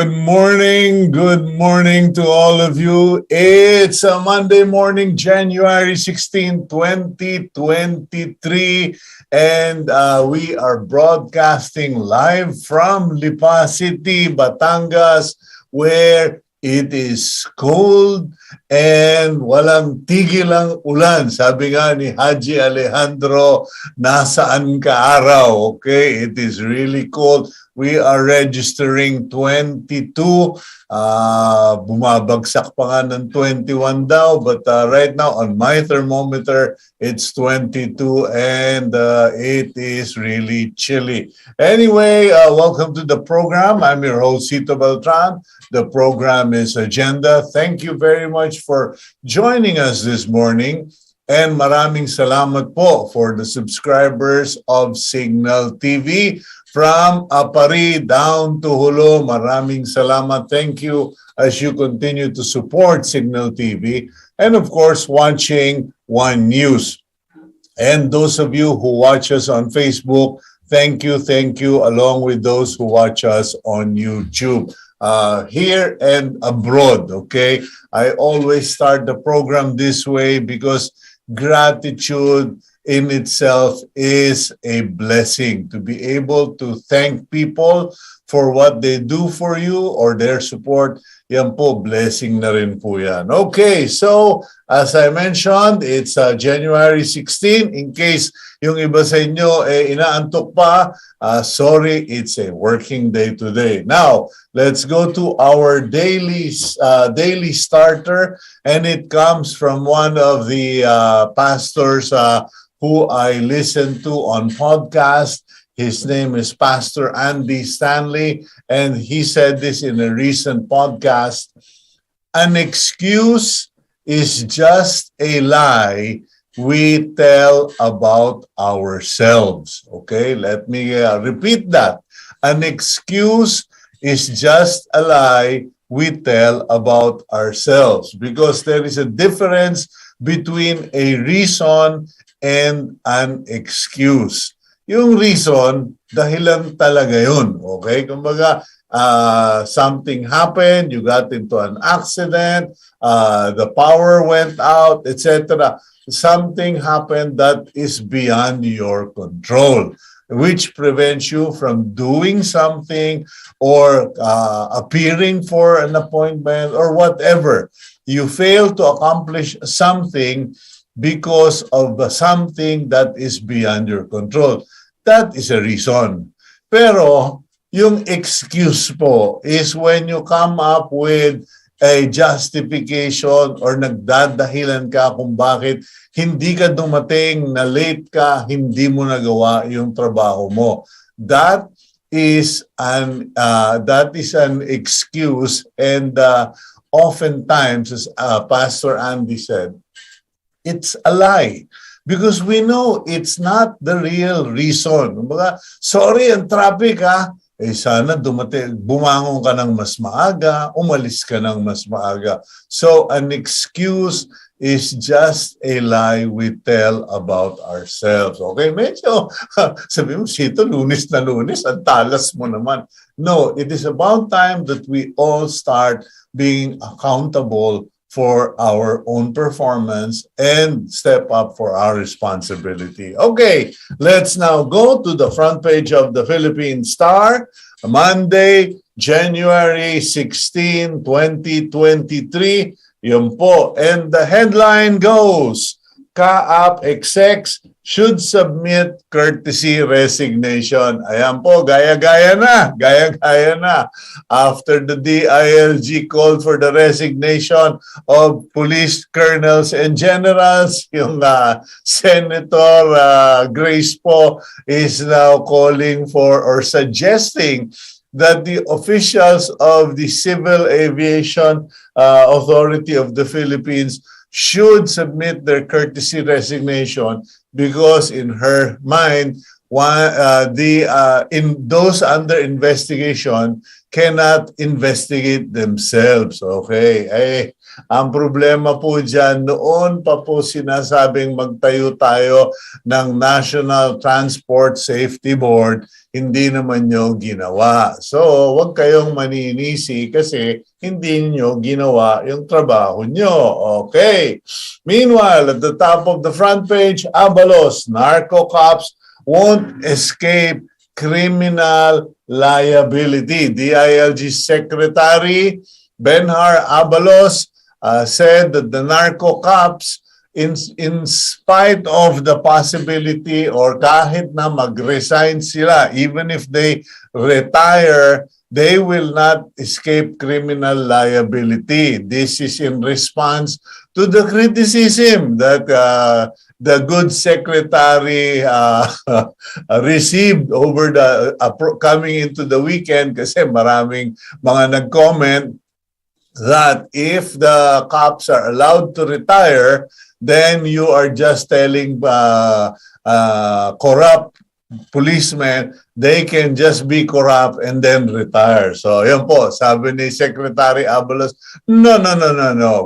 Good morning to all of you. It's a Monday morning, January 16, 2023, and we are broadcasting live from Lipa City, Batangas, where it is cold and walang tigil ang ulan. Sabi nga ni Haji Alejandro, nasaan ka araw? Okay, it is really cold. We are registering 22. Bumabagsak pa nga ng 21 daw. But right now on my thermometer, it's 22 and it is really chilly. Anyway, welcome to the program. I'm your host, Cito Beltran. The program is Agenda. Thank you very much for joining us this morning. And maraming salamat po for the subscribers of Cignal TV. From Apari down to Hulo, maraming salamat. Thank you as you continue to support Cignal TV and of course watching One News. And those of you who watch us on Facebook, thank you, along with those who watch us on YouTube. Here and abroad, okay? I always start the program this way because gratitude in itself is a blessing. To be able to thank people for what they do for you or their support, yan po, blessing na rin po yan. Okay, so as I mentioned, it's January 16. In case yung iba sa inyo inaantok pa, sorry, it's a working day today. Now, let's go to our daily starter, and it comes from one of the pastors who I listen to on podcast. His name is Pastor Andy Stanley, and he said this in a recent podcast. An excuse is just a lie we tell about ourselves. Okay, let me repeat that. An excuse is just a lie we tell about ourselves, because there is a difference between a reason and an excuse. Yung reason, dahilan talaga yun. Okay? Kumbaga, something happened, you got into an accident, the power went out, etc. Something happened that is beyond your control, which prevents you from doing something or appearing for an appointment or whatever. You fail to accomplish something because of something that is beyond your control. That is a reason. Pero yung excuse po is when you come up with a justification or nagdadahilan ka kung bakit hindi ka dumating, na late ka, hindi mo nagawa yung trabaho mo. That is an excuse, and oftentimes, as Pastor Andy said, it's a lie. Because we know it's not the real reason. Kumbaga, sorry, ang traffic ha. Sana bumangon ka ng mas maaga, umalis ka ng mas maaga. So an excuse is just a lie we tell about ourselves. Okay, medyo sabi mo, Sito, Lunes na Lunes, ang talas mo naman. No, it is about time that we all start being accountable for our own performance and step up for our responsibility. Okay, let's now go to the front page of the Philippine Star. Monday, January 16, 2023. Yun po. And the headline goes, Ka-Up execs should submit courtesy resignation. Ayan po, gaya-gaya na. After the DILG called for the resignation of police colonels and generals, yung Senator Grace po is now calling for or suggesting that the officials of the Civil Aviation Authority of the Philippines should submit their courtesy resignation because in her mind, in those under investigation cannot investigate themselves. Okay? Ang problema po dyan, noon pa po sinasabing magtayo tayo ng National Transport Safety Board, hindi naman nyo ginawa. So, huwag kayong maninisi kasi hindi nyo ginawa yung trabaho nyo. Okay. Meanwhile, at the top of the front page, Abalos, narco cops won't escape criminal liability. DILG Secretary Benhar Abalos said that the narco cops, in spite of the possibility or kahit na mag-resign sila, even if they retire, they will not escape criminal liability. This is in response to the criticism that the good secretary received over the coming into the weekend, kasi maraming mga nag-comment that if the cops are allowed to retire, then you are just telling corrupt policemen they can just be corrupt and then retire. So, yun po, sabi ni Secretary Abalos, no.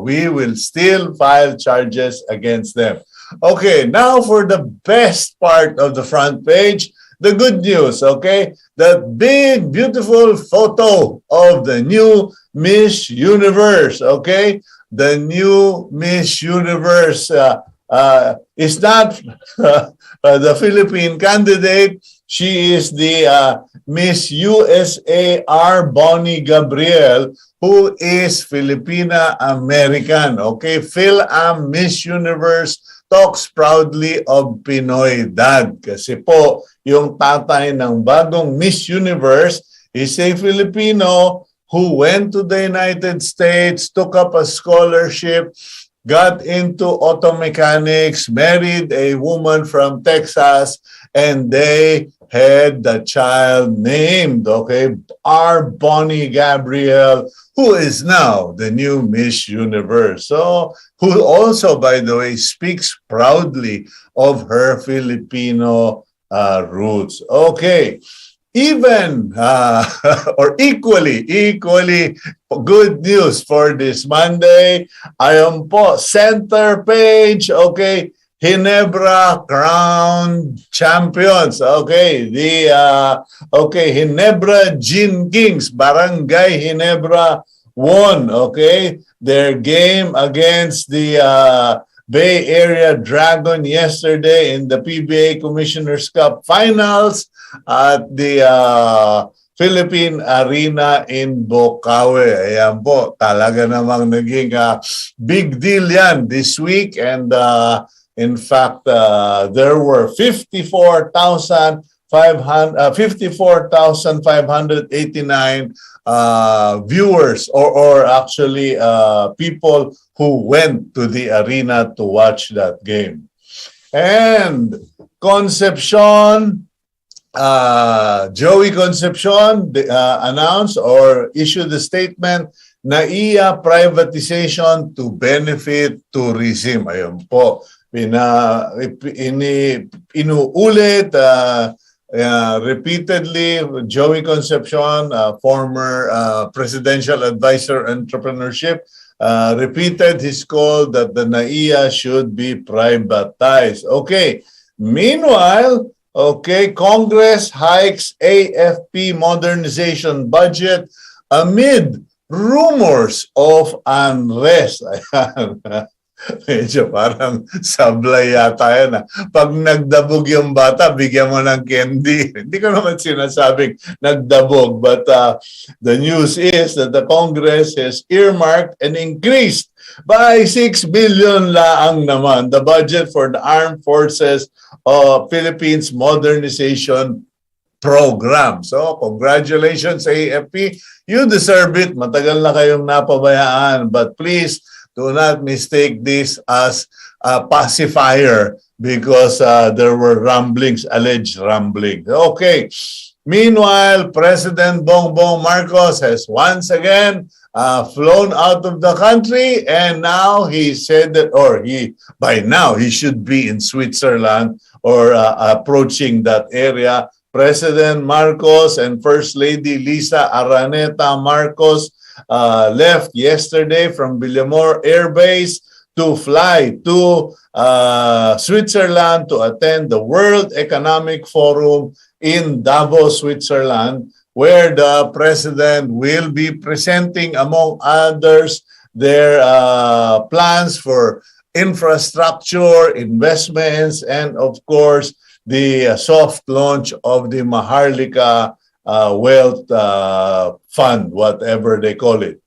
We will still file charges against them. Okay, now for the best part of the front page, the good news, okay? That big, beautiful photo of the new Miss Universe, okay? The new Miss Universe is not the Philippine candidate. She is the Miss USAR Bonnie Gabriel, who is Filipina-American, okay? Phil-Am Miss Universe talks proudly of Pinoy dad. Kasi po, yung tatay ng bagong Miss Universe is a Filipino who went to the United States, took up a scholarship, got into auto mechanics, married a woman from Texas, and they had the child named, okay, our Bonnie Gabriel, who is now the new Miss Universe. So, who also, by the way, speaks proudly of her Filipino roots. Okay. Even or equally good news for this Monday. Ayon po, center page, okay, Ginebra Crown Champions. Okay, the Ginebra Gin Kings, Barangay Ginebra won, okay, their game against the Bay Area Dragon yesterday in the PBA Commissioner's Cup Finals at the Philippine Arena in Bocaue. Ayan po, talaga namang naging big deal yan this week, and in fact, there were 54,589 viewers or actually people who went to the arena to watch that game. And Concepcion, Joey Concepcion announced or issued a statement na NAIA privatization to benefit tourism. Ayun po, inuulit repeatedly. Joey Concepcion, former presidential advisor entrepreneurship, repeated his call that the NAIA should be privatized. Okay. Meanwhile, okay, Congress hikes AFP modernization budget amid rumors of unrest. Ayan. Medyo parang sablay yata yan. Pag nagdabog yung bata, bigyan mo ng candy. Hindi ko naman sinasabing nagdabog. But the news is that the Congress has earmarked and increased by 6 billion laang naman the budget for the Armed Forces of Philippines Modernization Program. So, congratulations AFP. You deserve it. Matagal na kayong napabayaan. But please, do not mistake this as a pacifier because there were rumblings, alleged rumblings. Okay. Meanwhile, President Bongbong Marcos has once again flown out of the country, and now he said that, or by now he should be in Switzerland or approaching that area. President Marcos and First Lady Lisa Araneta Marcos left yesterday from Villamor Air Base to fly to Switzerland to attend the World Economic Forum in Davos, Switzerland, where the president will be presenting, among others, their plans for infrastructure, investments, and of course, the soft launch of the Maharlika Wealth Fund, whatever they call it.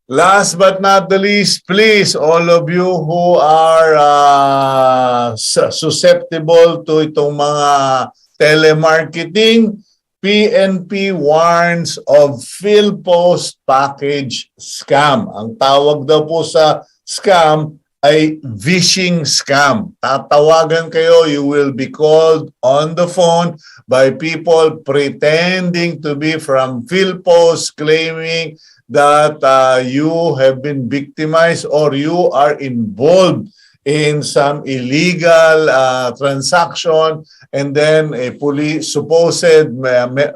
Last but not the least, please, all of you who are susceptible to itong mga telemarketing, PNP warns of PhilPost package scam. Ang tawag daw po sa scam ay phishing scam. Tatawagan kayo, you will be called on the phone by people pretending to be from PhilPost, claiming that you have been victimized or you are involved in some illegal transaction, and then a supposed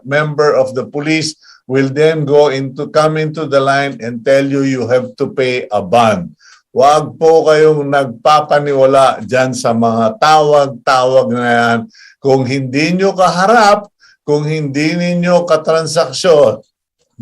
member of the police will then come into the line and tell you you have to pay a bond. Huwag po kayong nagpapaniwala dyan sa mga tawag-tawag na yan. Kung hindi nyo kaharap, kung hindi ninyo katransaksyon,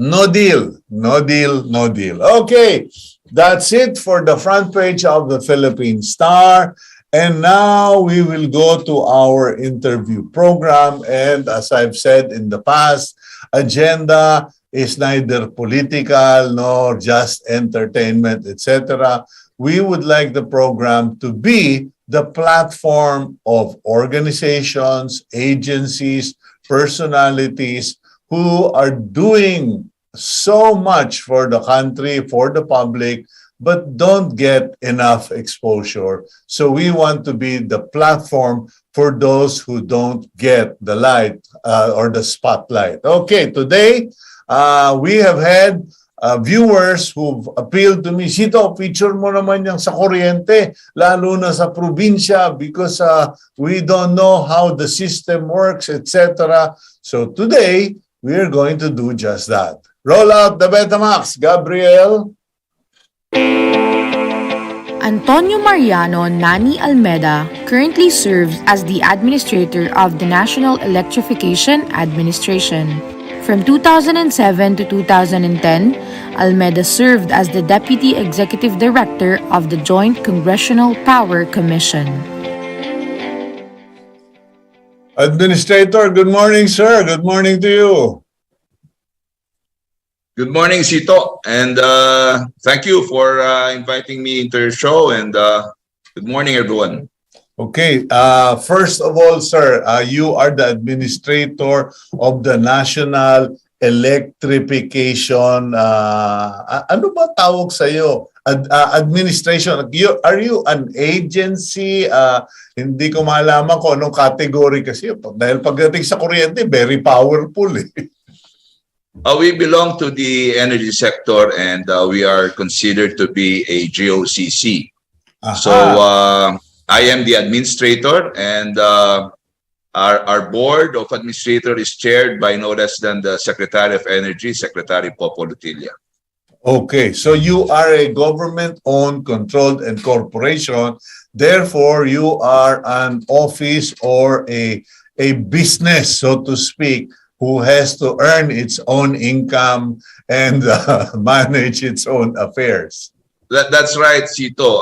no deal, no deal, no deal. Okay. That's it for the front page of the Philippine Star. And now we will go to our interview program. And as I've said in the past, agenda is neither political nor just entertainment, etc. We would like the program to be the platform of organizations, agencies, personalities who are doing so much for the country, for the public, but don't get enough exposure. So we want to be the platform for those who don't get the light or the spotlight. Okay, today we have had viewers who've appealed to me, Cito, feature mo naman yung sa kuryente, lalo na sa probinsya, because we don't know how the system works, etc. So today, we are going to do just that. Roll out the Betamax, Gabriel. Antonio Mariano Almeda currently serves as the administrator of the National Electrification Administration. From 2007 to 2010, Almeda served as the Deputy Executive Director of the Joint Congressional Power Commission. Administrator, good morning, sir. Good morning to you. Good morning, Cito, and thank you for inviting me into your show, and good morning, everyone. Okay, first of all, sir, you are the administrator of the National Electrification, ano ba tawag sa'yo? Administration. Are you an agency? Hindi ko malaman kung anong category kasi. Dahil pagdating sa kuryente, very powerful eh. We belong to the energy sector, and we are considered to be a GOCC. So I am the administrator, and our board of administrators is chaired by no less than the Secretary of Energy, Secretary Popo Lutilla. Okay, so you are a government-owned, controlled, and corporation. Therefore, you are an office or a business, so to speak, who has to earn its own income and manage its own affairs. That's right, Cito.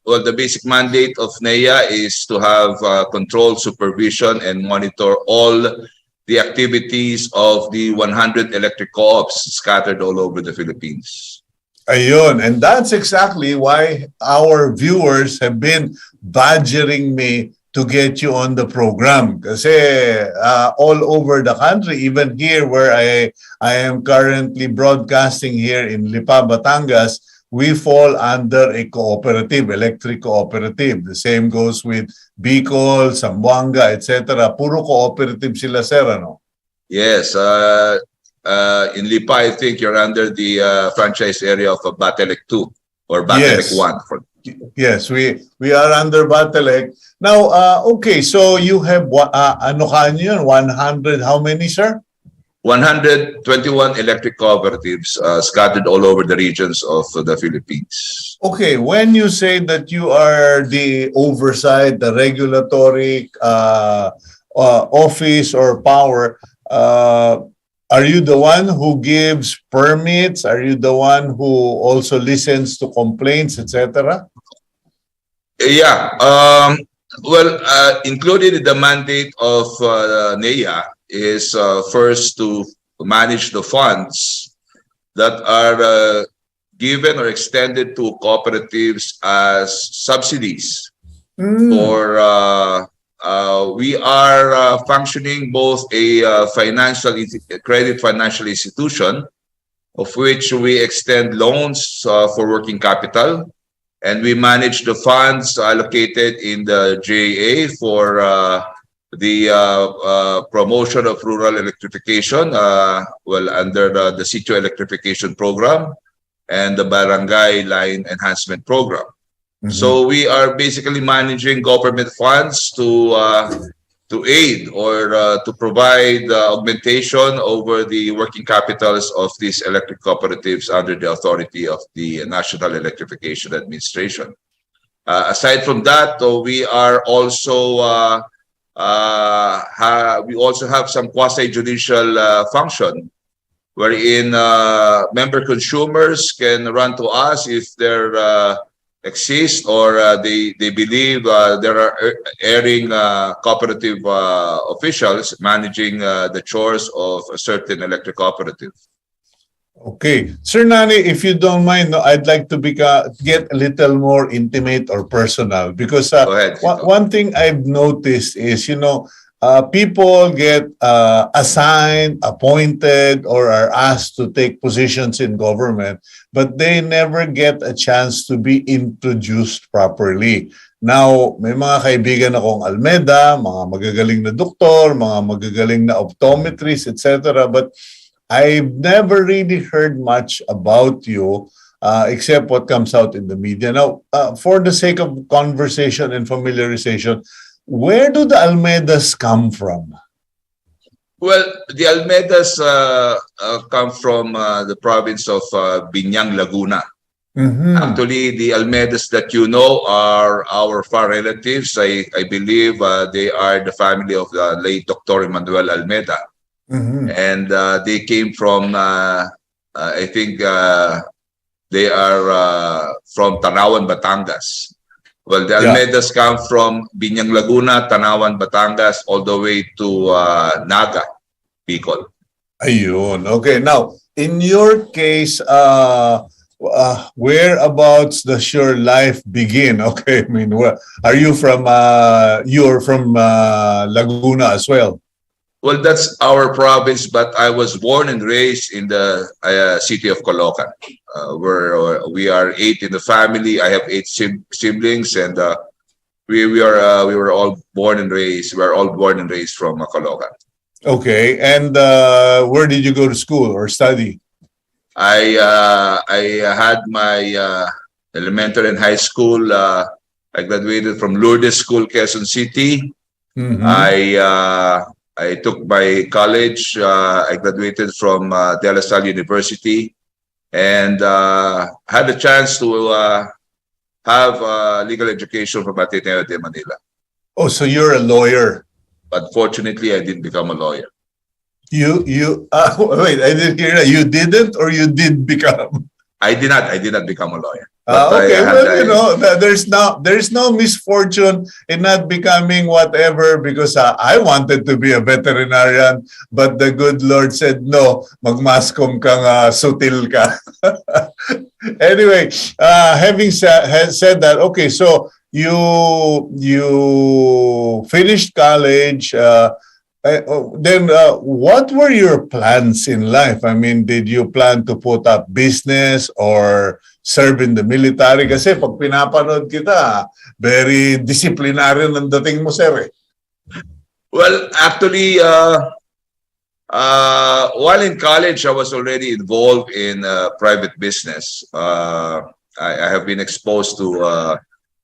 Well, the basic mandate of NEA is to have control, supervision, and monitor all the activities of the 100 electric co-ops scattered all over the Philippines. Ayun, and that's exactly why our viewers have been badgering me to get you on the program. Kasi all over the country, even here where I am currently broadcasting here in Lipa, Batangas, we fall under a cooperative, electric cooperative. The same goes with Bicol, Zamboanga, etc. Puro cooperative sila, sir, ano? Yes. in Lipa, I think you're under the franchise area of Batelec 2 or Batelec Yes. 1. Yes, we are under Batelec. Now, okay, so you have ano kanyo yun? 100, how many, sir? 121 electric cooperatives scattered all over the regions of the Philippines. Okay, when you say that you are the oversight, the regulatory office or power, are you the one who gives permits? Are you the one who also listens to complaints, etc.? Yeah. Well, included in the mandate of NEA is first to manage the funds that are given or extended to cooperatives as subsidies. For we are functioning both a credit financial institution, of which we extend loans for working capital. And we manage the funds allocated in the JA for the promotion of rural electrification, under the Cito Electrification Program and the Barangay Line Enhancement Program. So we are basically managing government funds to aid or to provide augmentation over the working capitals of these electric cooperatives under the authority of the National Electrification Administration. Aside from that, we are also we also have some quasi-judicial function wherein member consumers can run to us if there exist or they believe there are erring cooperative officials managing the chores of a certain electric cooperative. Okay. Sir Nani, if you don't mind, no, I'd like to get a little more intimate or personal because Go ahead, one thing I've noticed is, people get assigned, appointed, or are asked to take positions in government, but they never get a chance to be introduced properly. Now, may mga kaibigan akong Almeda, mga magagaling na doktor, mga magagaling na optometrist, etc. But I've never really heard much about you except what comes out in the media. Now, for the sake of conversation and familiarization, where do the Almedas come from? Well, the Almedas come from the province of Biñang, Laguna. Actually, the Almedas that you know are our far relatives. I believe they are the family of the late Dr. Emmanuel Almeda. And they came from, I think they are from Tanawan, Batangas. Well, the Almedas come from Biñang, Laguna, Tanawan, Batangas, all the way to Naga, Bicol. Ayun. Okay. Now, in your case, whereabouts does your life begin? Okay. I mean, are you from, you're from Laguna as well? Well, that's our province, but I was born and raised in the city of Caloocan, where we are 8 in the family. I have 8 siblings, and we were all born and raised. We are all born and raised from Caloocan. Okay, and where did you go to school or study? I had my elementary and high school. I graduated from Lourdes School, Quezon City. I took my college. I graduated from De La Salle University and had a chance to have legal education from Ateneo de Manila. Oh, so you're a lawyer. But fortunately, I didn't become a lawyer. Wait, I didn't hear that. You didn't or you did become? I did not become a lawyer. Okay, well, there's no misfortune in not becoming whatever because I wanted to be a veterinarian, but the good Lord said, no, magmaskom kang sutil ka. Anyway, having said that, okay, so you finished college, then what were your plans in life? I mean, did you plan to put up business or serve in the military? Kasi pag pinapanood kita, very disciplinary ang dating mo, sir. Well, actually, While in college, I was already involved in private business. I have been exposed to.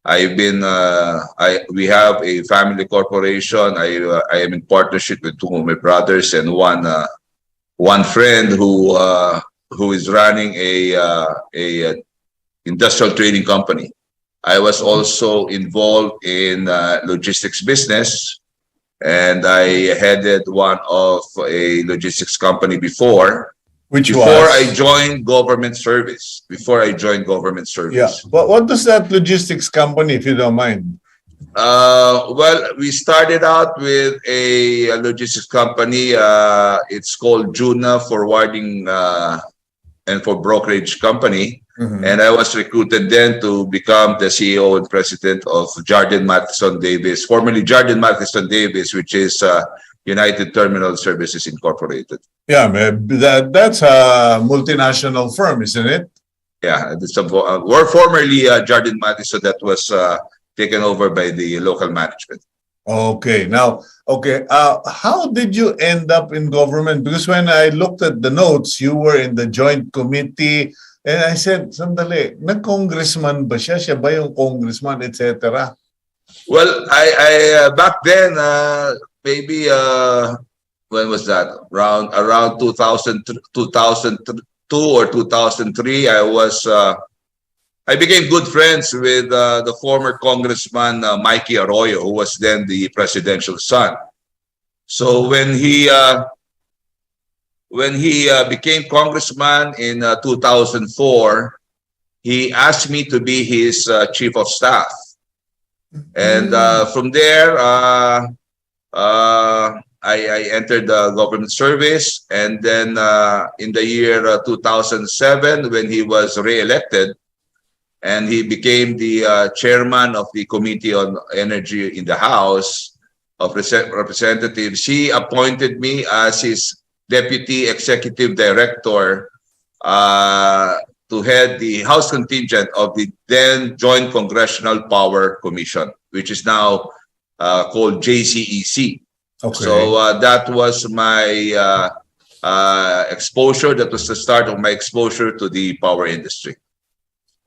We have a family corporation. I am in partnership with two of my brothers and one friend who is running a industrial trading company. I was also involved in logistics business, and I headed one of a logistics company before. Before I joined government service. Yeah. What does that logistics company, if you don't mind? Well, we started out with a logistics company. It's called Juna Forwarding and for Brokerage Company. Mm-hmm. And I was recruited then to become the CEO and president of Jardine Matheson Davis, formerly Jardine Matheson Davis, which is United Terminal Services Incorporated. Yeah, that's a multinational firm, isn't it? Yeah, we're formerly Jardine Matheson that was taken over by the local management. Okay, now, how did you end up in government? Because when I looked at the notes, you were in the joint committee, and I said, sandali, nag-congressman ba siya? Siya ba yung congressman, etc.? Well, I back then, maybe, when was that? Around 2002 or 2003, I became good friends with the former Congressman Mikey Arroyo, who was then the presidential son. So when he became congressman in 2004, he asked me to be his chief of staff, and from there I entered the government service, and then in the year 2007, when he was re-elected, and he became the chairman of the Committee on Energy in the House of Representatives, he appointed me as his deputy executive director to head the House contingent of the then Joint Congressional Power Commission, which is now called JCEC. Okay. So that was my exposure. That was the start of my exposure to the power industry.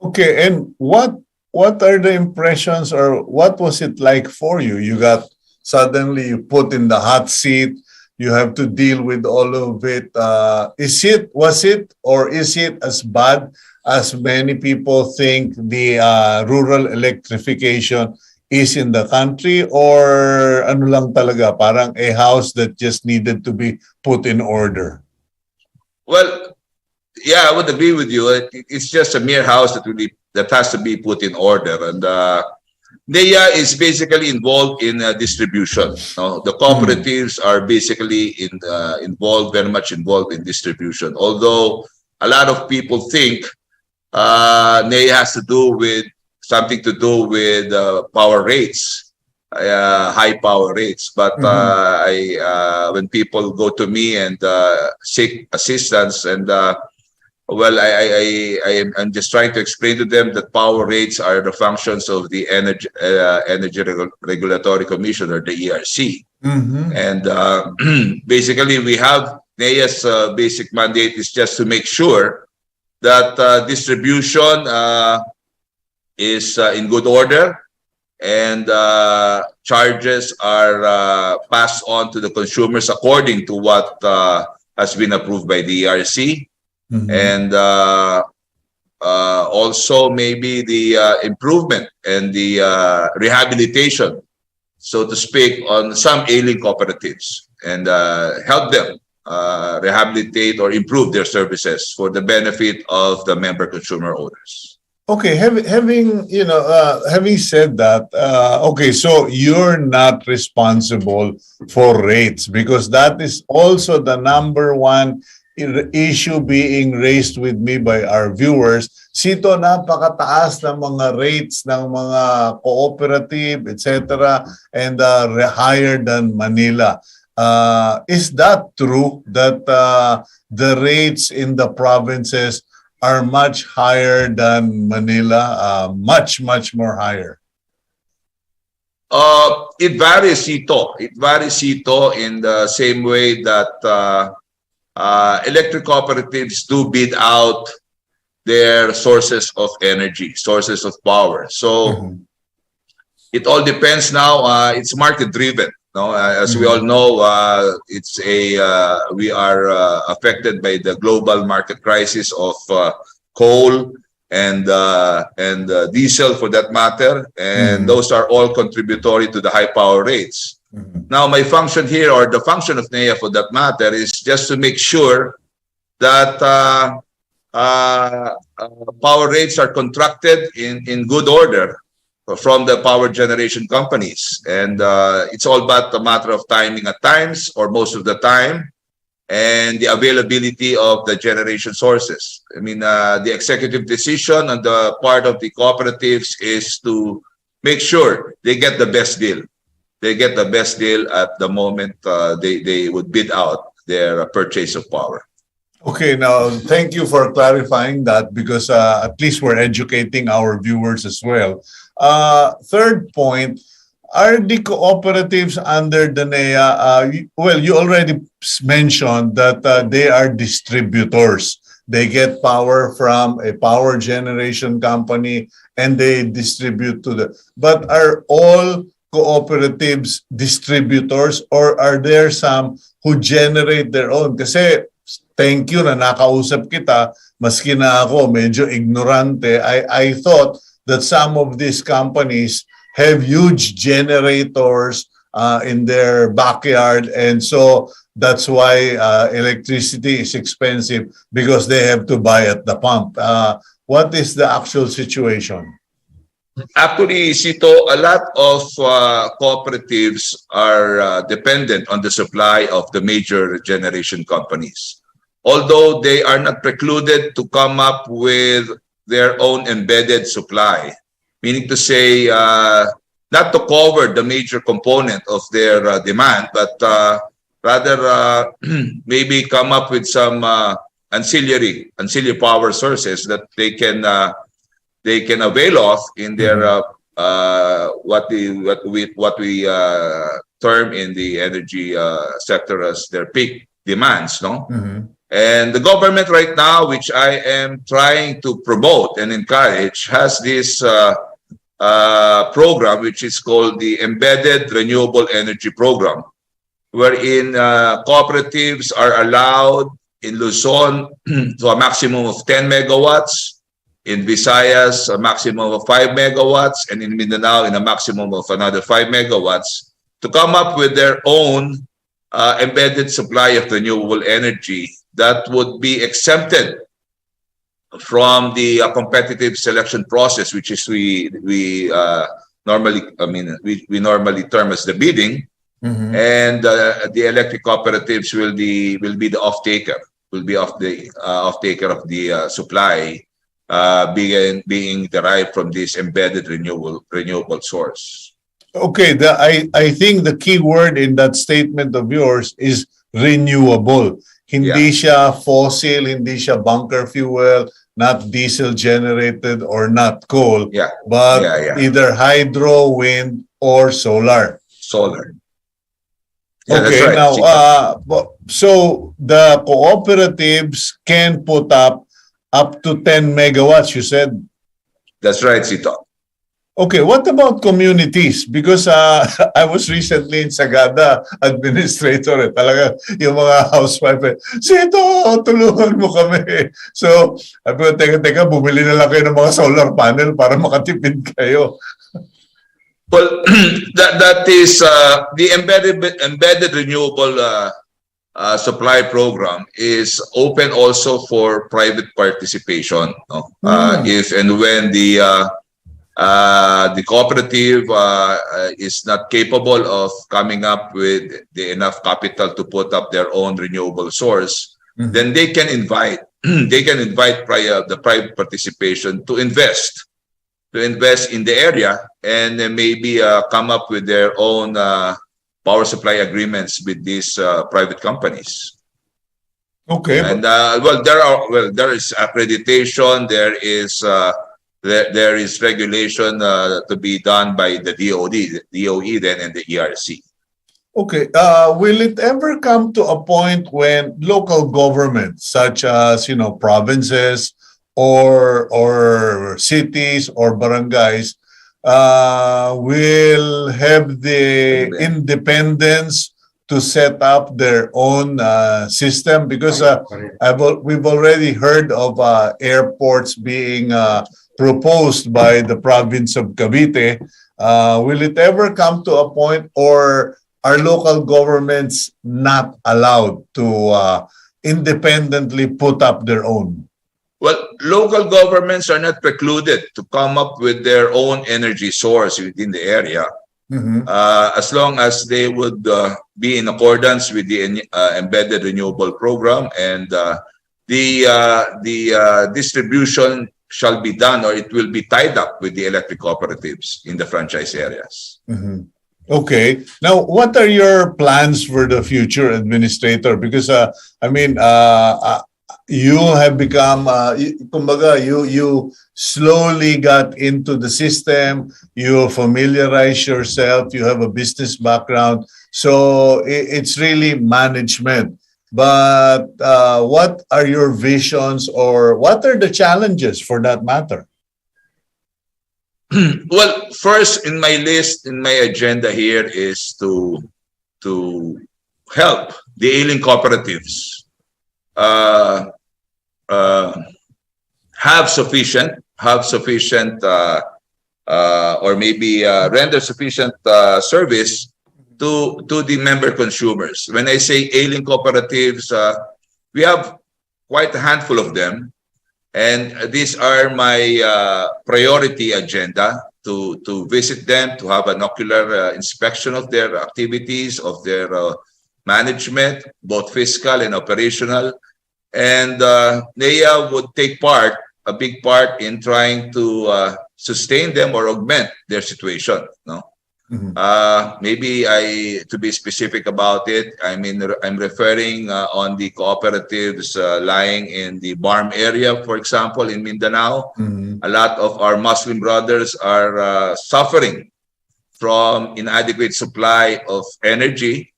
Okay, and what are the impressions, or what was it like for you? You got suddenly you put in the hot seat. You have to deal with all of it. Was it as bad as many people think the rural electrification is in the country, or ano lang talaga, parang a house that just needed to be put in order? Well, yeah, I would agree with you. It's just a mere house that has to be put in order, and NEA is basically involved in distribution. No? The cooperatives are basically very much involved in distribution. Although a lot of people think NEA has to do with something to do with power rates, high power rates. But when people go to me and seek assistance, and well, I'm just trying to explain to them that power rates are the functions of the Energy Regulatory Commission, or the ERC. And basically, we have NEA's basic mandate is just to make sure that distribution is in good order, and charges are passed on to the consumers according to what has been approved by the ERC. And also maybe the improvement and the rehabilitation, so to speak, on some ailing cooperatives, and help them rehabilitate or improve their services for the benefit of the member consumer owners. Okay, having said that, okay, so you're not responsible for rates, because that is also the number one issue being raised with me by our viewers. Cito, napakataas ng mga rates ng mga cooperative, etc., and higher than Manila. Is that true, that the rates in the provinces are much higher than Manila, much more higher? It varies, Cito. It varies, Cito, in the same way that electric cooperatives do bid out their sources of energy, sources of power. So it all depends now. It's market driven. No, as we all know, we are affected by the global market crisis of coal and diesel, for that matter, and those are all contributory to the high power rates. Now, my function here, or the function of NEA for that matter, is just to make sure that power rates are contracted in good order from the power generation companies. And it's all about a matter of timing at times, or most of the time, and the availability of the generation sources. I mean, the executive decision on the part of the cooperatives is to make sure they get the best deal. They get the best deal at the moment they would bid out their purchase of power. Okay, now thank you for clarifying that, because at least we're educating our viewers as well. Third point, are the cooperatives under the NEA, well, you already mentioned that they are distributors. They get power from a power generation company and they distribute to the, but are all cooperatives distributors, or are there some who generate their own? Kasi thank you na nakausap kita, maski na ako medyo ignorante, I thought that some of these companies have huge generators in their backyard, and so that's why electricity is expensive, because they have to buy at the pump. What is the actual situation? Actually, Cito, a lot of cooperatives are dependent on the supply of the major generation companies. Although they are not precluded to come up with their own embedded supply, meaning to say, not to cover the major component of their demand, but rather maybe come up with some ancillary power sources that they can avail of in their what we term in the energy sector as their peak demands, no? And the government right now, which I am trying to promote and encourage, has this program which is called the Embedded Renewable Energy Program, wherein cooperatives are allowed in Luzon to a maximum of 10 megawatts, in Visayas a maximum of 5 megawatts, and in Mindanao in a maximum of another 5 megawatts, to come up with their own embedded supply of renewable energy that would be exempted from the competitive selection process, which is we normally term as the bidding, and the electric cooperatives will be the off-taker, of the supply being derived from this embedded renewable source. Okay, I think the key word in that statement of yours is renewable. Hindi siya fossil, hindi siya bunker fuel, not diesel generated or not coal, but either hydro, wind, or solar. Yeah, okay, right. Now, so the cooperatives can put up to 10 megawatts, you said? That's right, Cito. Okay, what about communities? Because I was recently in Sagada, administrator. Talaga, yung mga housewife, Cito, tulungan mo kami. So, sabi ko, teka, bumili na lang kayo ng mga solar panel para makatipid kayo. Well, that is the embedded renewable supply program is open also for private participation. No? If and when the cooperative is not capable of coming up with enough capital to put up their own renewable source, then they can invite the private participation to invest in the area, and then maybe come up with their own power supply agreements with these private companies. Okay. And there is accreditation. There there is regulation to be done by the DOE then and the ERC. Okay. Will it ever come to a point when local governments, such as provinces or cities or barangays, will have the independence to set up their own system? Because we've already heard of airports being proposed by the province of Cavite. Will it ever come to a point, or are local governments not allowed to independently put up their own? Well, local governments are not precluded to come up with their own energy source within the area, as long as they would be in accordance with the embedded renewable program, and the distribution shall be done, or it will be tied up with the electric cooperatives in the franchise areas. Okay. Now, what are your plans for the future, Administrator? Because you have become, kumbaga, you slowly got into the system. You familiarize yourself. You have a business background, so it's really management. But what are your visions, or what are the challenges, for that matter? Well, first in my list, in my agenda here, is to help the ailing cooperatives have sufficient or maybe render sufficient service to the member consumers. When I say ailing cooperatives, we have quite a handful of them. And these are my priority agenda, to visit them, to have an ocular inspection of their activities, of their management, both fiscal and operational. And NEA would take a big part in trying to sustain them or augment their situation. No? Maybe to be specific about it, I'm referring on the cooperatives lying in the Barm area, for example, in Mindanao. A lot of our Muslim brothers are suffering from inadequate supply of energy,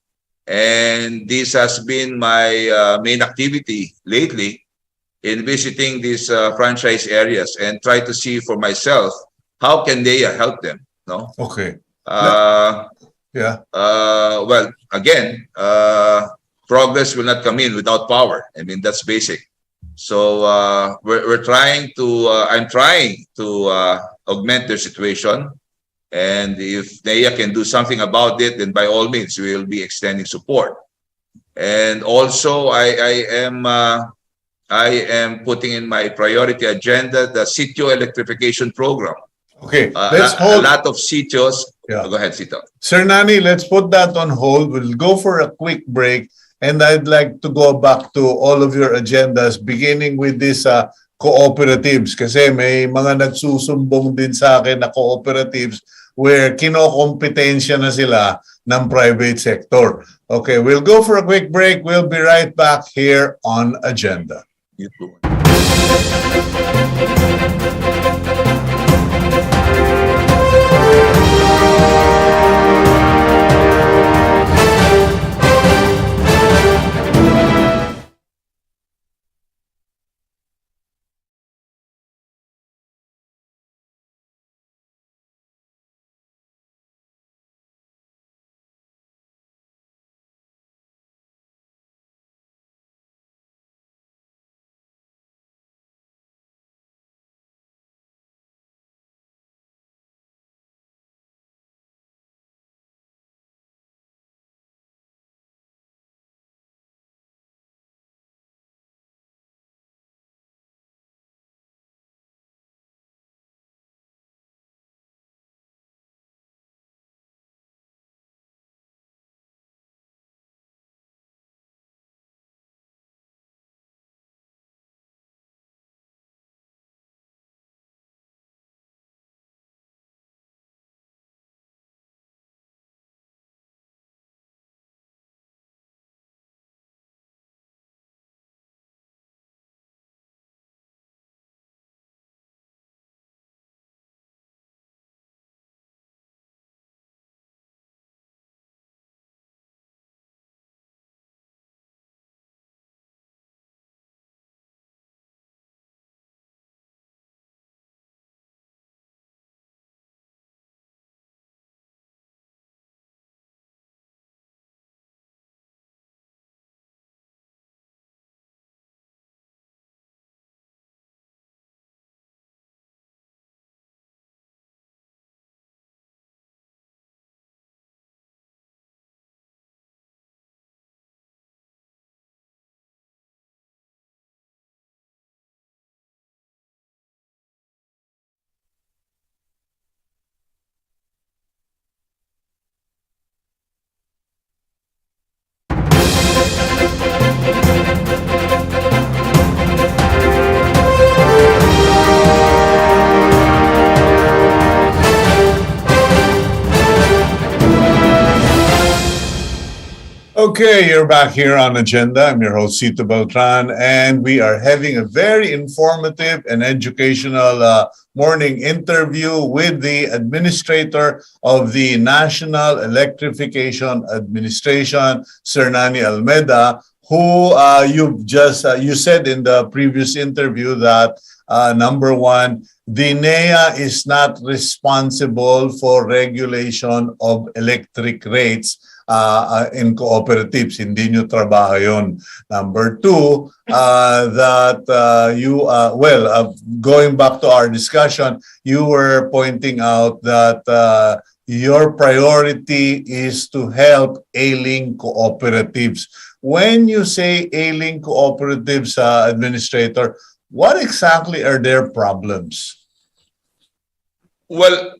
and this has been my main activity lately, in visiting these franchise areas and try to see for myself how can they help them. No. Okay. Well, again, progress will not come in without power. That's basic. So we're trying to. I'm trying to augment their situation, and if NEA can do something about it, then by all means we will be extending support. And also, I am putting in my priority agenda the Cito Electrification program. Okay, let's hold. A lot of sitios. Yeah. Go ahead, Cito. Sir Nani, let's put that on hold. We'll go for a quick break, and I'd like to go back to all of your agendas, beginning with this cooperatives. Kasi may mga nagsusumbong din sa akin na cooperatives where kinokompetensya na sila ng private sector. Okay, we'll go for a quick break. We'll be right back here on Agenda. Okay, you're back here on Agenda. I'm your host, Cito Beltran, and we are having a very informative and educational morning interview with the administrator of the National Electrification Administration, Sir Nani Almeda, who you said in the previous interview that number one, the NEA is not responsible for regulation of electric rates in cooperatives. Hindi nyo trabaho yun. Number two, going back to our discussion, you were pointing out that your priority is to help ailing cooperatives. When you say ailing cooperatives, Administrator, what exactly are their problems? Well,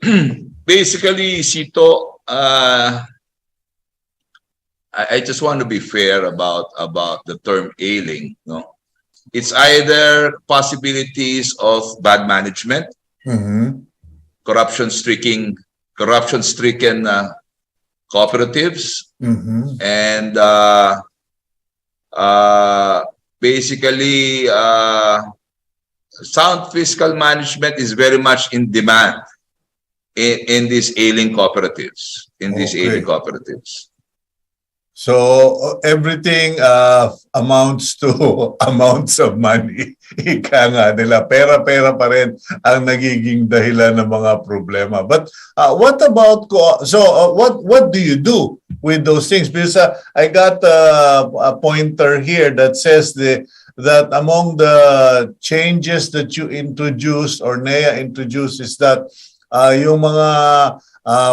basically, Sito, I just want to be fair about the term ailing. No, it's either possibilities of bad management, corruption-stricken cooperatives, and basically sound fiscal management is very much in demand in these ailing cooperatives. So everything amounts to amounts of money. Ika nga nila, pera-pera pa rin ang nagiging dahilan ng mga problema. But what about, what do you do with those things? Because I got a pointer here that says that among the changes that you introduced or NEA introduced is that yung mga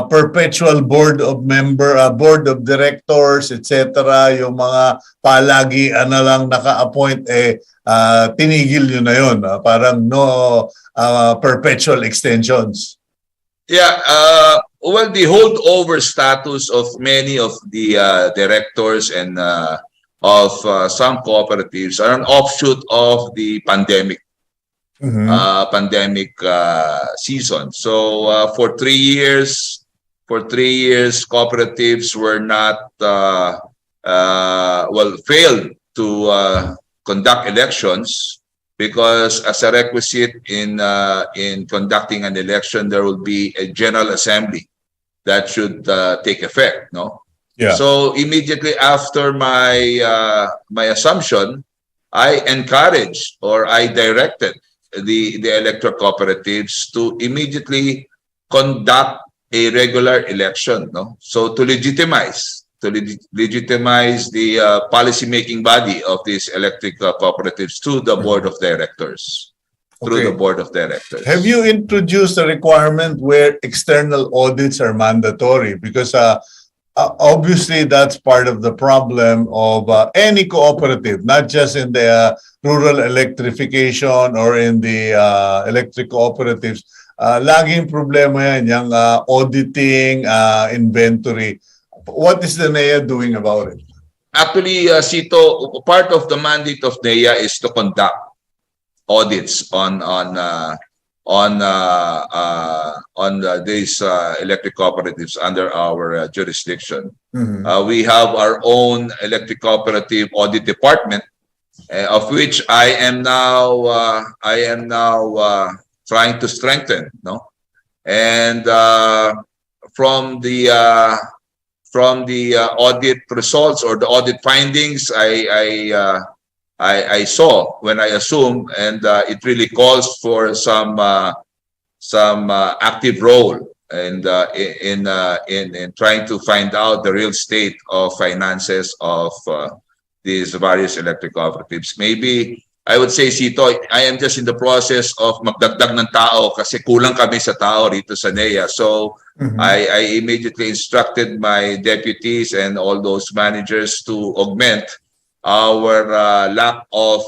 perpetual board of directors, etc., yung mga palagi lang naka-appoint, tinigil nyo na yun. Parang no perpetual extensions. Yeah, well, the holdover status of many of the directors and of some cooperatives are an offshoot of the pandemic. Season. So for 3 years, cooperatives were not failed to conduct elections because as a requisite in conducting an election, there will be a general assembly that should take effect. No. Yeah. So immediately after my assumption, I encouraged or I directed the electric cooperatives to immediately conduct a regular election, no? So to legitimize the policy-making body of these electric cooperatives to the board of directors. Through the board of directors. Have you introduced a requirement where external audits are mandatory? Because obviously, that's part of the problem of any cooperative, not just in the rural electrification or in the electric cooperatives. Laging problema yan, yung auditing, inventory. What is the NEA doing about it? Actually, Cito, part of the mandate of NEA is to conduct audits on these electric cooperatives under our jurisdiction. We have our own electric cooperative audit department, of which I am now trying to strengthen. No, and from the audit results or the audit findings, I saw when I assumed, and it really calls for some active role in trying to find out the real state of finances of these various electric cooperatives. Maybe I would say, Sito, I am just in the process of magdagdag ng tao kasi kulang kami sa tao rito sa NEA. So I immediately instructed my deputies and all those managers to augment our lack of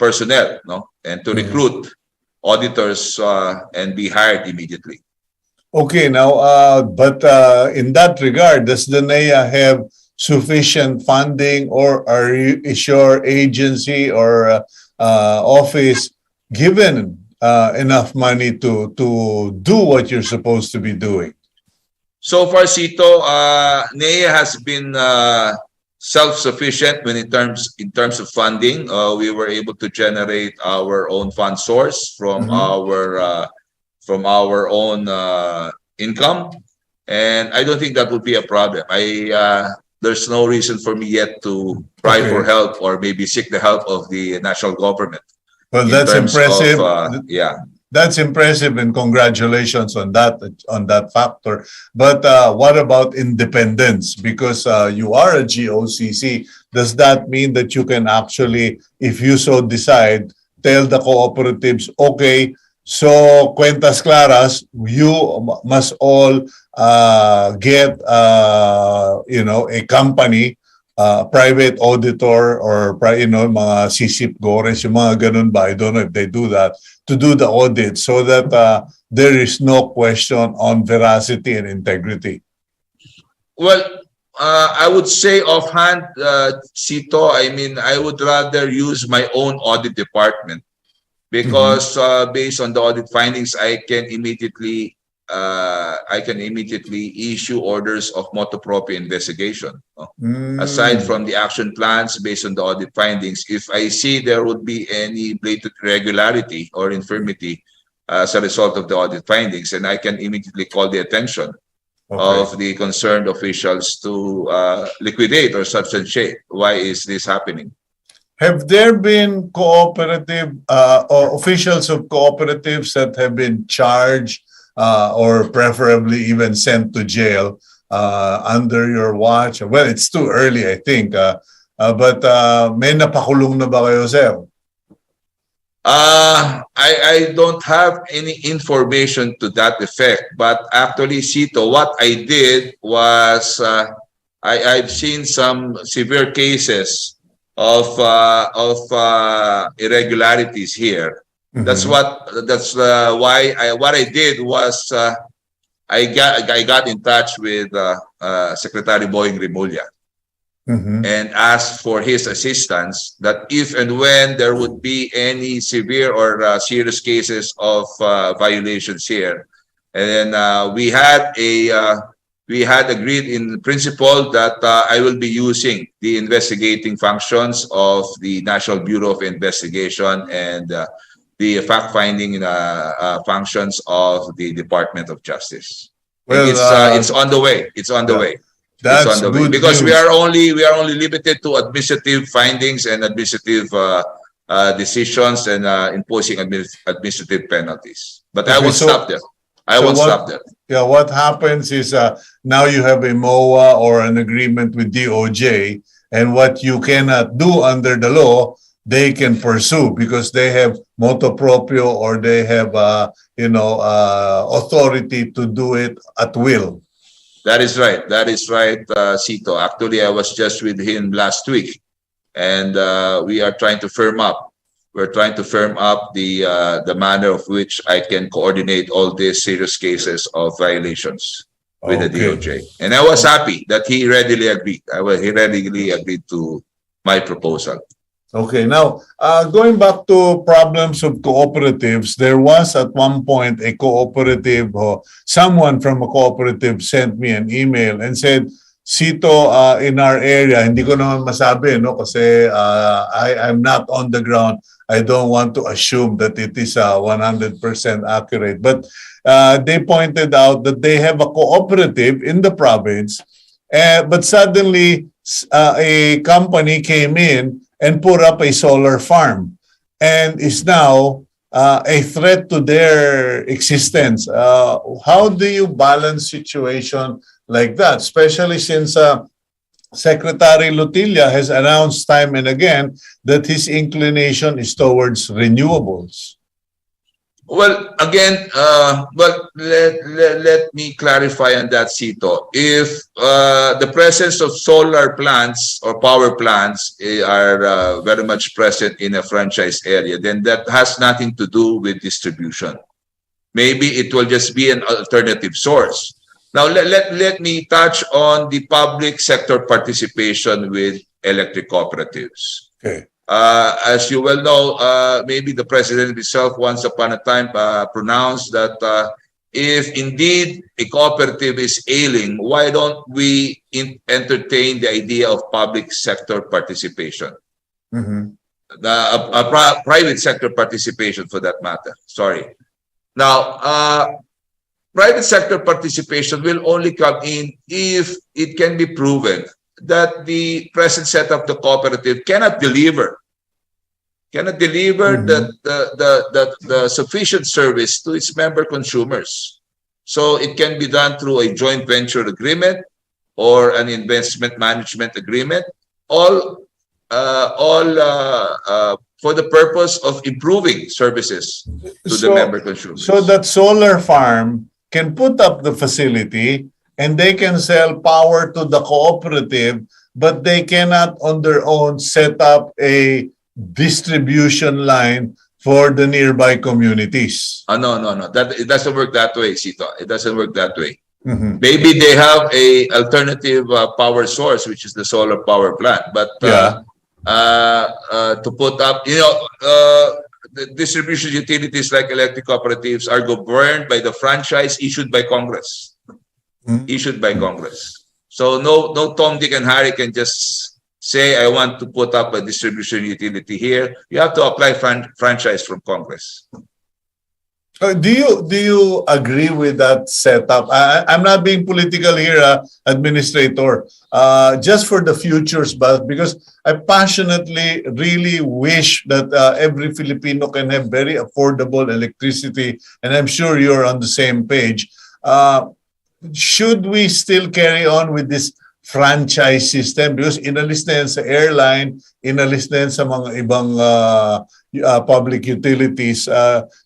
personnel, no, and to recruit auditors and be hired immediately. Okay, now, but in that regard, does the NEA have sufficient funding, or is your agency or office given enough money to do what you're supposed to be doing? So far, Cito, NEA has been self-sufficient when in terms of funding. We were able to generate our own fund source from our own income, and I don't think that would be a problem. There's no reason for me yet to try for help or maybe seek the help of the national government. Well, that's impressive. Yeah. That's impressive, and congratulations on that factor. But what about independence? Because you are a GOCC, does that mean that you can actually, if you so decide, tell the cooperatives, okay, so cuentas claras, you must all get a company, private auditor, or mga sisip gores, yung mga ganun ba? I don't know if they do that, to do the audit so that there is no question on veracity and integrity? Well, I would say offhand, Cito, I mean, I would rather use my own audit department because based on the audit findings, I can immediately issue orders of motu proprio investigation. Aside from the action plans based on the audit findings, if I see there would be any blatant irregularity or infirmity as a result of the audit findings, and I can immediately call the attention of the concerned officials to liquidate or substantiate why is this happening. Have there been cooperative or officials of cooperatives that have been charged or preferably even sent to jail under your watch? Well, it's too early, I think. But may napakulong na ba kayo, sir? I don't have any information to that effect. But actually, Cito, what I did was I've seen some severe cases of irregularities here. That's why what I did was I got in touch with Secretary Boying Rimulya and asked for his assistance that if and when there would be any severe or serious cases of violations here, and then we had agreed in principle that I will be using the investigating functions of the National Bureau of Investigation and the fact-finding functions of the Department of Justice. Well, it's on the way. It's on the way. That's it's on the way. good Because news. we are only limited to administrative findings and administrative decisions and imposing administrative penalties. But I won't stop there. I won't stop there. Yeah, what happens is now you have a MOA or an agreement with DOJ, and what you cannot do under the law, they can pursue because they have motu proprio or they have authority to do it at will. That is right. That is right, Cito. Actually, I was just with him last week, and we are trying to firm up. We're trying to firm up the manner of which I can coordinate all these serious cases of violations with the DOJ. And I was happy that he readily agreed. He readily agreed to my proposal. Okay, now going back to problems of cooperatives, there was at one point a cooperative, someone from a cooperative sent me an email and said, Cito, in our area, hindi ko naman masabi, no, kasi I'm not on the ground. I don't want to assume that it is 100% accurate. But they pointed out that they have a cooperative in the province, but suddenly a company came in and put up a solar farm and is now a threat to their existence. How do you balance situation like that, especially since Secretary Lutilla has announced time and again that his inclination is towards renewables? Well, again, let me clarify on that, Cito. If the presence of solar plants or power plants are very much present in a franchise area, then that has nothing to do with distribution. Maybe it will just be an alternative source. Now, let me touch on the public sector participation with electric cooperatives. Okay. As you well know, maybe the president himself once upon a time pronounced that if indeed a cooperative is ailing, why don't we entertain the idea of public sector participation? Mhm. Private sector participation for that matter. Sorry. Now, private sector participation will only come in if it can be proven that the present setup of the cooperative cannot deliver the sufficient service to its member consumers. So it can be done through a joint venture agreement or an investment management agreement, all for the purpose of improving services to the member consumers. So that solar farm can put up the facility and they can sell power to the cooperative, but they cannot on their own set up a distribution line for the nearby communities. No. It doesn't work that way, Cito. It doesn't work that way. Mhm. Maybe they have a alternative power source, which is the solar power plant. But to put up, the distribution utilities like electric cooperatives are governed by the franchise issued by Congress. Issued by Congress. So no Tom, Dick, and Harry can just say, I want to put up a distribution utility here. You have to apply franchise from Congress. Do you agree with that setup? I'm not being political here, Administrator. Just for the futures, but because I passionately really wish that every Filipino can have very affordable electricity, and I'm sure you're on the same page. Should we still carry on with this franchise system? Because inalis na yan sa airline, inalis na yan sa mga ibang public utilities.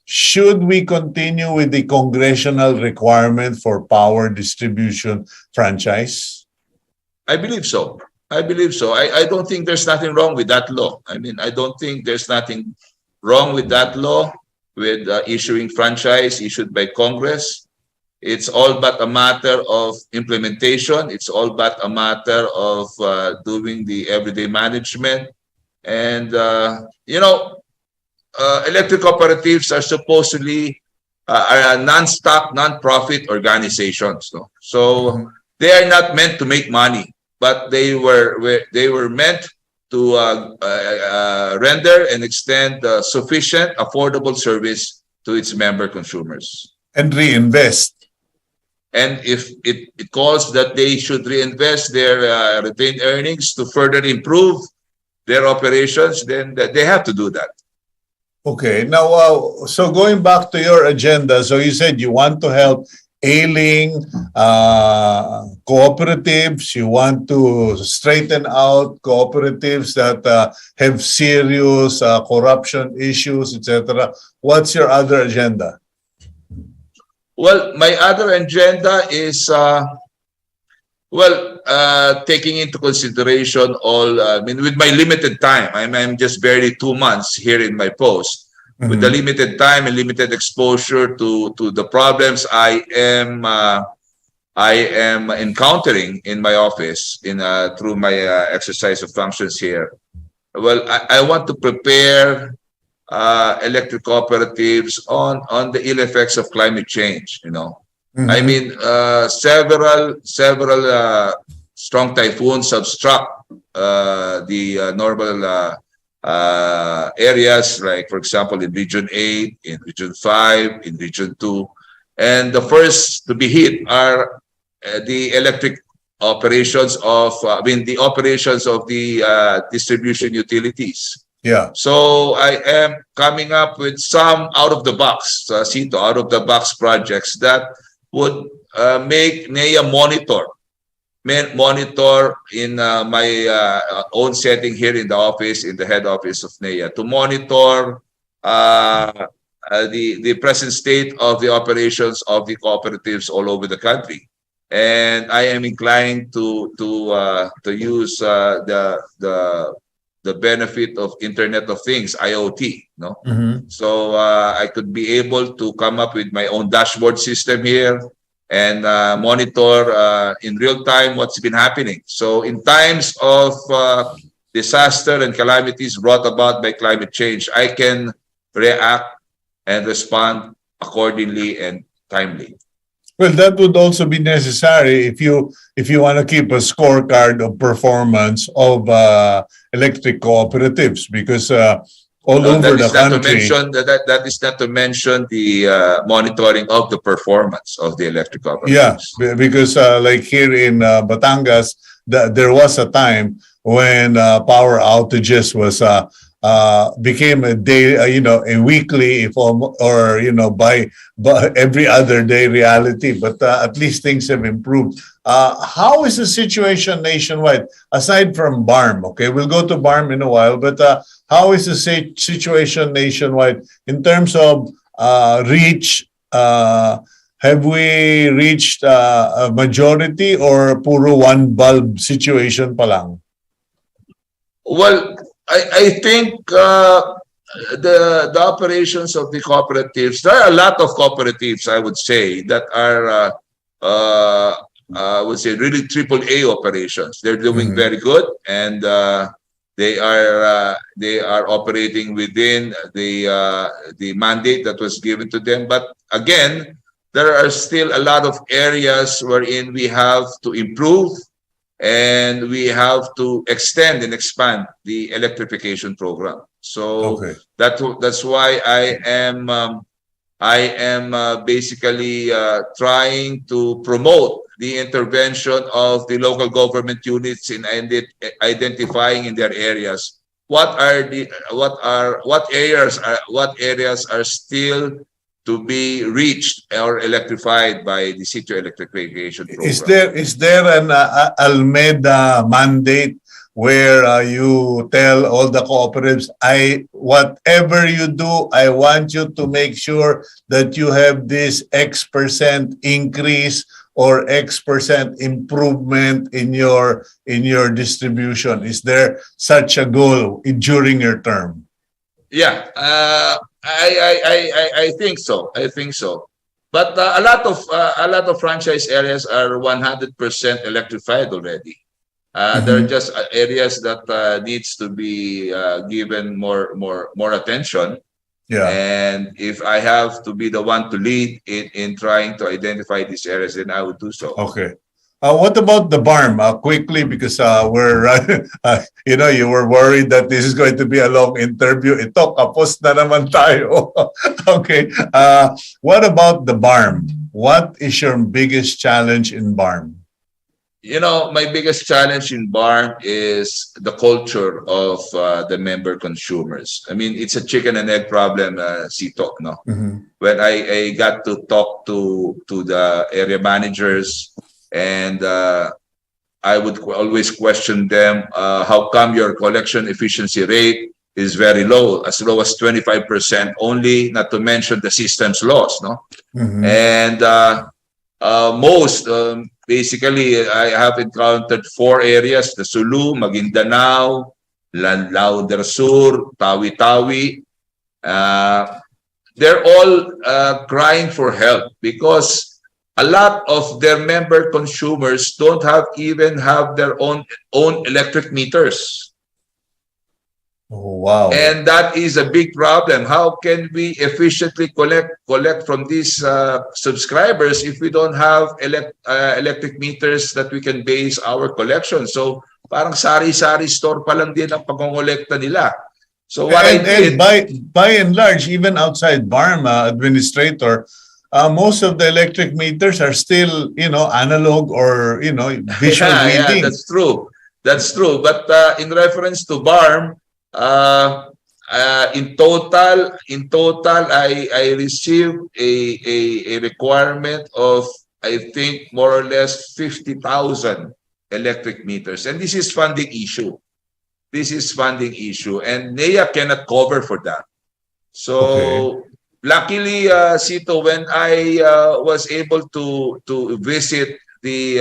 Should we continue with the congressional requirement for power distribution franchise? I believe so. I don't think there's nothing wrong with that law. I don't think there's nothing wrong with that law, with issuing franchise issued by Congress. It's all but a matter of implementation. It's all but a matter of doing the everyday management. And, electric cooperatives are supposedly non-stock, non-profit organizations. No? So they are not meant to make money, but they were meant to render and extend sufficient, affordable service to its member consumers. And reinvest. And if it calls that they should reinvest their retained earnings to further improve their operations, then they have to do that. Okay. Now, so going back to your agenda, so you said you want to help ailing cooperatives, you want to straighten out cooperatives that have serious corruption issues, etc. What's your other agenda? Well, my other agenda is, taking into consideration all, with my limited time, I'm just barely 2 months here in my post. With the limited time and limited exposure to the problems I am encountering in my office through my exercise of functions here. Well, I want to prepare electric cooperatives on the ill effects of climate change. Several strong typhoons have struck the normal areas, like for example in Region 8, in Region 5, in Region 2, and the first to be hit are the electric operations of the operations of the distribution utilities. Yeah. So I am coming up with some out of the box, Cito, out of the box projects that would make NEA monitor in my own setting here in the office, in the head office of NEA, to monitor the present state of the operations of the cooperatives all over the country. And I am inclined to use the benefit of Internet of Things, IoT. So I could be able to come up with my own dashboard system here and monitor in real time what's been happening. So in times of disaster and calamities brought about by climate change, I can react and respond accordingly and timely. Well, that would also be necessary if you want to keep a scorecard of performance of electric cooperatives, because all over That the is not to country. mention that is not to mention the monitoring of the performance of the electric Yeah, cooperatives. because like here in Batangas, there was a time when power outages was became a day, a weekly, if or by every other day reality. But at least things have improved. How is the situation nationwide aside from BARM? Okay, we'll go to BARM in a while, but how is the situation nationwide in terms of reach? Have we reached a majority or puro one bulb situation pa lang? Well, I think the operations of the cooperatives. There are a lot of cooperatives, I would say, that are I would say really triple A operations. They're doing very good, and they are operating within the mandate that was given to them. But again, there are still a lot of areas wherein we have to improve, and we have to extend and expand the electrification program. So Okay. that's why I am basically trying to promote the intervention of the local government units in identifying in their areas what areas are still to be reached or electrified by the Cito Electrification program. Is there an Almeda mandate where you tell all the cooperatives, whatever you do, I want you to make sure that you have this X% increase or X% improvement in your distribution? Is there such a goal during your term? Yeah, I think so. I think so. But a lot of franchise areas are 100% electrified already. There are just areas that needs to be given more attention. Yeah. And if I have to be the one to lead in trying to identify these areas, then I would do so. Okay. What about the BARM? Quickly, because you were worried that this is going to be a long interview. Ito, kapos na naman tayo. Okay. What about the BARM? What is your biggest challenge in BARM? You know, my biggest challenge in BARM is the culture of the member consumers. I mean, it's a chicken and egg problem, Cito, no? When I got to talk to the area managers, and I would always question them, how come your collection efficiency rate is very low as 25% only, not to mention the system's loss, no? And basically, I have encountered 4 areas: the Sulu, Maguindanao, Lanao del Sur, Tawi-Tawi. They're all crying for help because a lot of their member consumers don't even have their own electric meters. Oh, wow. And that is a big problem. How can we efficiently collect from these subscribers if we don't have electric meters that we can base our collection? So parang sari-sari store pa lang din ang pagkongolekta nila. So what I did, by and large, even outside BARM administrator, most of the electric meters are still, analog or, visual reading. Yeah, that's true. That's true. But in reference to BARM, in total, I received a requirement of, I think, more or less 50,000 electric meters. And this is funding issue. And NEA cannot cover for that. So, okay. Luckily, Cito, when I was able to visit the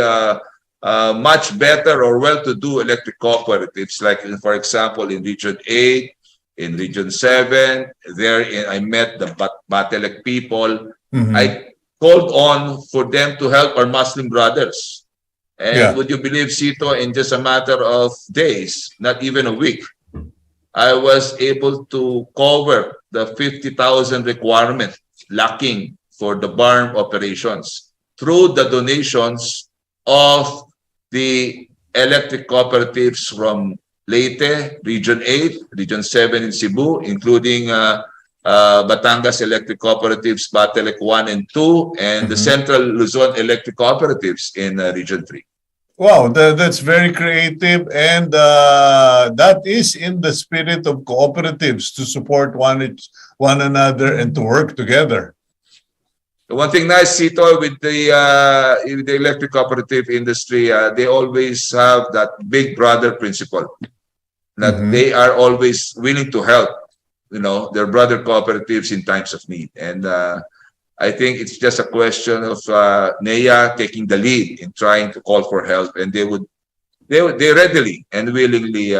much better or well-to-do electric cooperatives, like, for example, in Region 8, in Region 7, I met the Batelec people. I called on for them to help our Muslim brothers. And would you believe, Cito, in just a matter of days, not even a week, I was able to cover the 50,000 requirement lacking for the barn operations through the donations of the electric cooperatives from Leyte, Region 8, Region 7 in Cebu, including Batangas Electric Cooperatives, Batelec 1 and 2, and the Central Luzon Electric Cooperatives in Region 3. Wow, that's very creative, and that is in the spirit of cooperatives to support one another and to work together. The one thing nice, Cito, with the electric cooperative industry, they always have that big brother principle, that they are always willing to help, their brother cooperatives in times of need. And I think it's just a question of NEA taking the lead in trying to call for help, and they readily and willingly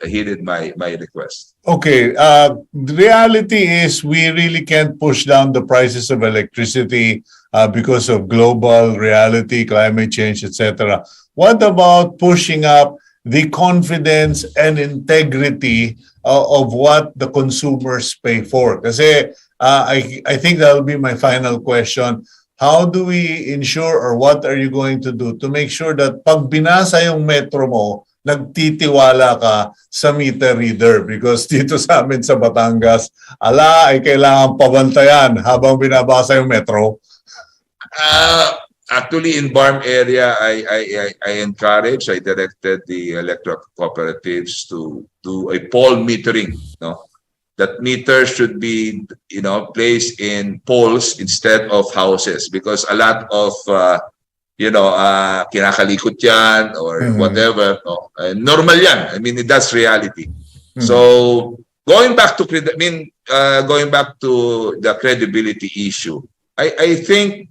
heeded my request. Okay, the reality is we really can't push down the prices of electricity because of global reality, climate change, etc. What about pushing up the confidence and integrity of what the consumers pay for? Kasi I think that'll be my final question. How do we ensure, or what are you going to do to make sure that pag binasa yung metro mo, nagtitiwala ka sa meter reader? Because dito sa amin sa Batangas, ay kailangan pabantayan habang binabasa yung metro. Actually, in Barm area, I directed the electric cooperatives to do a pole metering. That meter should be, placed in poles instead of houses, because a lot of, kinakalikot yan or whatever. Normal yan. I mean, that's reality. So going back to the credibility issue, I think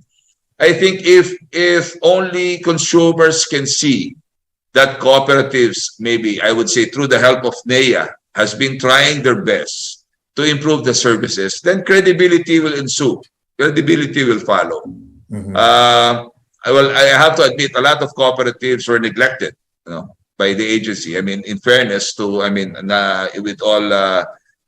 if only consumers can see that cooperatives, maybe I would say through the help of NEA, has been trying their best to improve the services, then credibility will ensue. Credibility will follow. I have to admit, a lot of cooperatives were neglected, by the agency. I mean, in fairness to,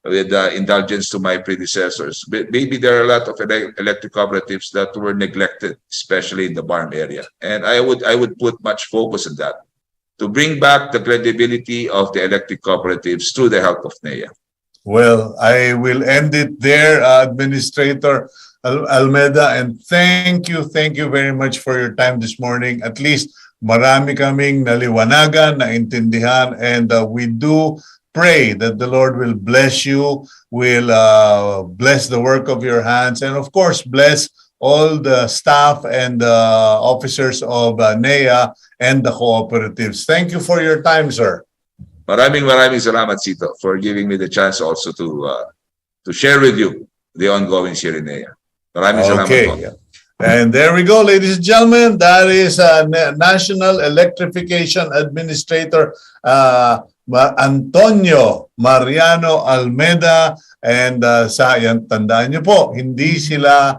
with indulgence to my predecessors, maybe there are a lot of electric cooperatives that were neglected, especially in the Barm area. And I would put much focus on that, to bring back the credibility of the electric cooperatives through the help of NEA. Well, I will end it there, Administrator Almeda, and thank you very much for your time this morning. At least marami kaming naliwanagan, naintindihan, and we do pray that the Lord will bless you, will bless the work of your hands, and of course bless all the staff and officers of NEA and the cooperatives. Thank you for your time, sir. Maraming salamat, Cito, for giving me the chance also to share with you the ongoings here in NEA. Maraming salamat po. And there we go, ladies and gentlemen. That is National Electrification Administrator Antonio Mariano Almeda. And tandaan nyo po, hindi sila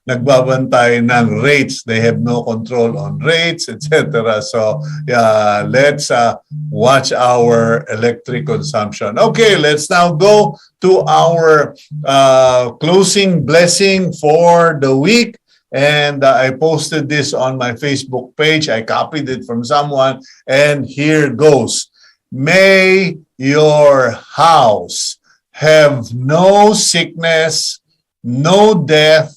nagbabantay ng rates. They have no control on rates, etc. So let's watch our electric consumption. Okay, let's now go to our closing blessing for the week. And I posted this on my Facebook page. I copied it from someone, and here goes. May your house have no sickness, no death,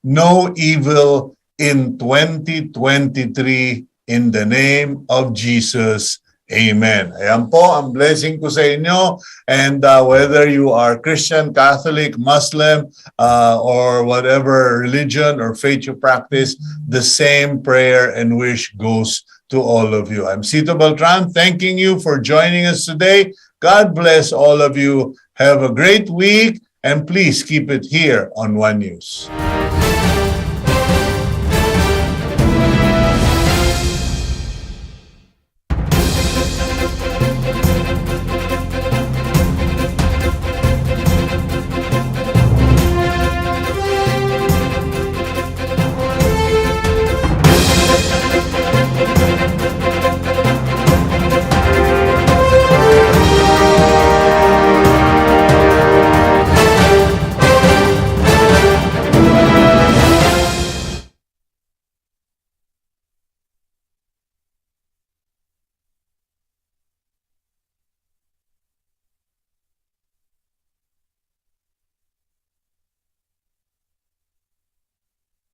no evil in 2023 in the name of Jesus. Amen. Ayan po ang blessing ko sa inyo. And whether you are Christian, Catholic, Muslim, or whatever religion or faith you practice, the same prayer and wish goes to all of you. I'm Cito Beltran, thanking you for joining us today. God bless all of you. Have a great week, and please keep it here on One News.